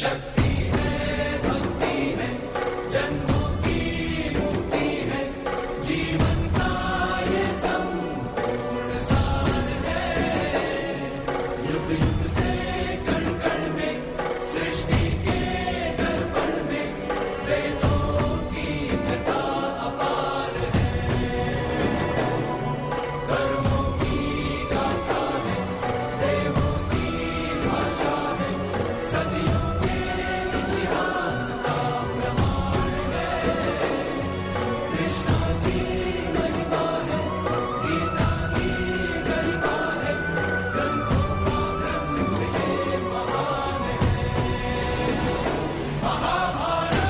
शक्ति है, भक्ति है, जन्मों की मुक्ति है, जीवन का ये संपूर्ण सार है। युग युग से कण कण में, सृष्टि के दर्पण में, वेदों की कथा अपार है। कर्मों की गाथा है, देवों की भाषा है, सदियों के इतिहास का प्रमाण है। कृष्णा की महिमा है, गीता की गरिमा है, ग्रंथों का ग्रंथ ये महान है। महाभारत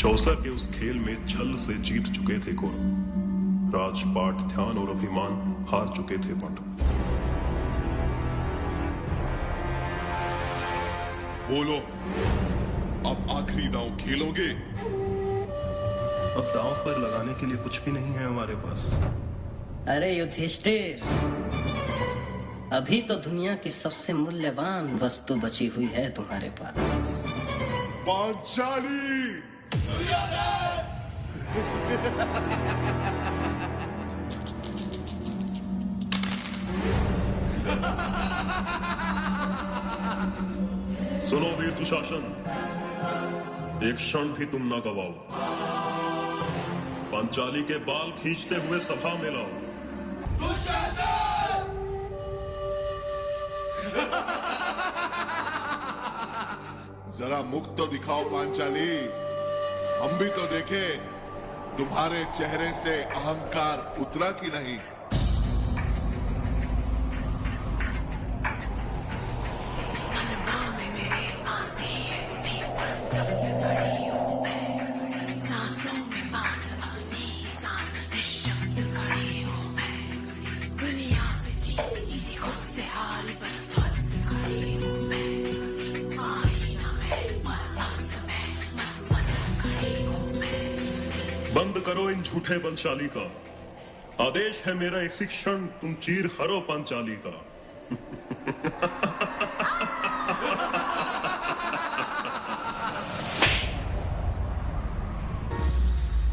चौसर के उस खेल में छल से जीत चुके थे कौरव, राजपाट ध्यान और अभिमान हार चुके थे पांडव। बोलो, अब आखिरी दांव खेलोगे? अब दांव पर लगाने के लिए कुछ भी नहीं है हमारे पास। अरे युधिष्ठिर, अभी तो दुनिया की सबसे मूल्यवान वस्तु बची हुई है तुम्हारे पास। पांचाली! सुनो वीर दुशासन, एक क्षण भी तुम ना गवाओ। पांचाली के बाल खींचते हुए सभा में लाओ। जरा मुख तो दिखाओ पांचाली, हम भी तो देखे तुम्हारे चेहरे से अहंकार उतरा कि नहीं। बंद करो इन झूठे बलशाली का, आदेश है मेरा इसी क्षण तुम चीर हरो पांचाली का।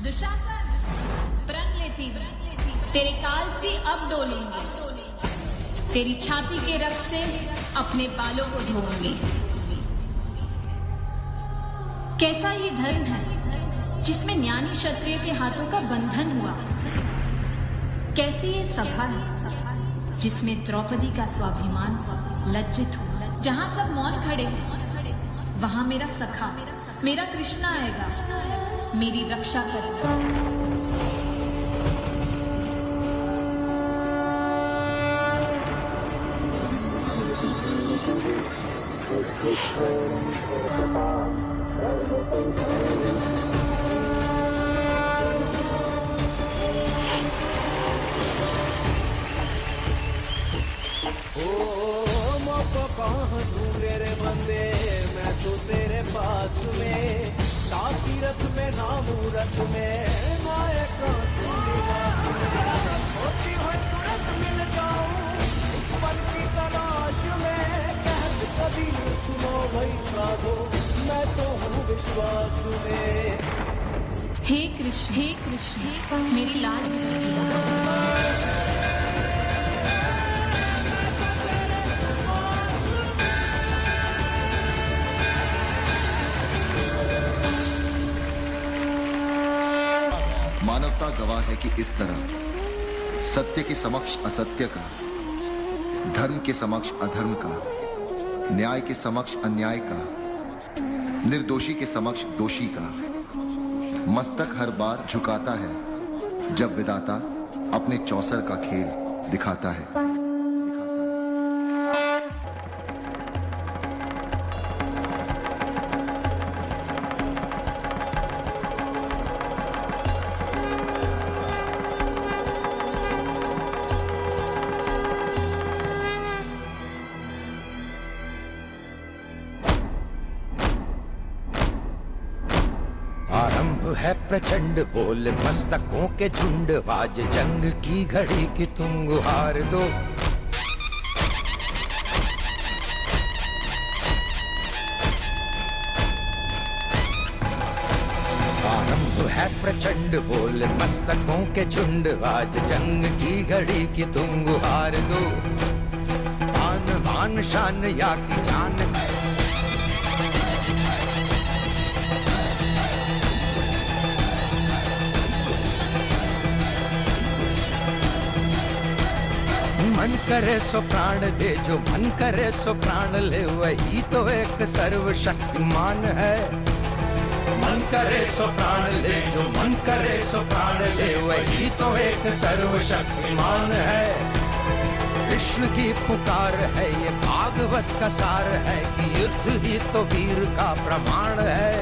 दुशासन, प्रण लेती तेरे काल से अब डोलेंगे, तेरी छाती के रक्त से अपने बालों को धोऊंगी। कैसा ये धर्म है जिसमें ज्ञानी क्षत्रिय के हाथों का बंधन हुआ? कैसी ये सभा है जिसमें द्रौपदी का स्वाभिमान लज्जित हुआ? जहां सब मौन खड़े वहां मेरा सखा, मेरा कृष्णा आएगा, मेरी रक्षा करेगा। कहाँ ढूंढे रे बंदे, मैं तो तेरे पास में, ताकीरत में ना मूरत में, नायक होती हुई तुरंत मिल जाऊं, एक पल की तलाश में, कहत कभी सुनो भाई साधो, मैं तो हूँ विश्वास में। हे कृष्ण, मेरी लाल मानवता गवाह है कि इस तरह सत्य के समक्ष असत्य का, धर्म के समक्ष अधर्म का, न्याय के समक्ष अन्याय का, निर्दोषी के समक्ष दोषी का मस्तक हर बार झुकाता है जब विधाता अपने चौसर का खेल दिखाता है। आरंभ है प्रचंड बोल मस्तकों के झुंड, आज जंग की घड़ी की तुम गुहार दो। आरंभ है प्रचंड बोल मस्तकों के झुंड, आज जंग की घड़ी की तुम गुहार दो। आन बान शान या की जान, मन करे सो प्राण दे, जो मन करे सो प्राण ले, वही तो एक सर्वशक्तिमान है। मन करे सो प्राण ले, जो मन करे सो प्राण ले, वही तो एक सर्वशक्तिमान है। कृष्ण की पुकार है, ये भागवत का सार है, कि युद्ध ही तो वीर का प्रमाण है।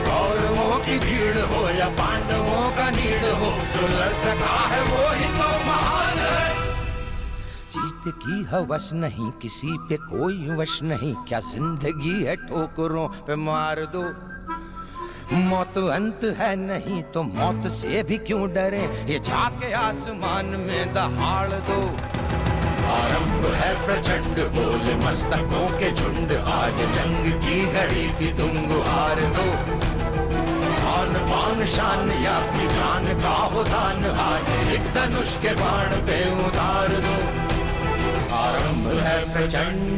कौरवों की भीड़ हो या पांडवों का नीड़ हो, जो लड़ सका है वो ही तो महान है। जीत की हवस नहीं, किसी पे कोई वश नहीं, क्या जिंदगी है ठोकरों पे मार दो। मौत अंत है नहीं तो मौत से भी क्यों डरे, ये जाके आसमान में दहाड़ दो। आरंभ है प्रचंड बोल मस्तकों के झुंड, आज जंग की घड़ी की तुम गुहार दो। आन बान शान या अपनी जान का हो दान, आज एक धनुष के बाण पे उतार दो। आरंभ है प्रचंड।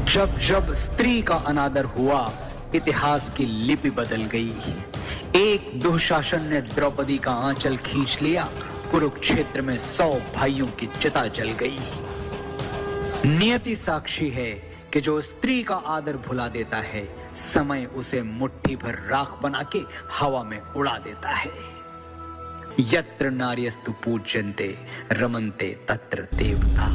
जब जब स्त्री का अनादर हुआ, इतिहास की लिपि बदल गई। एक दुशासन ने द्रौपदी का आंचल खींच लिया, कुरुक्षेत्र में 100 भाइयों की चिता जल गई। नियति साक्षी है कि जो स्त्री का आदर भुला देता है, समय उसे मुट्ठी भर राख बना के हवा में उड़ा देता है। यत्र नार्यस्तु पूज्यन्ते रमन्ते तत्र देवता।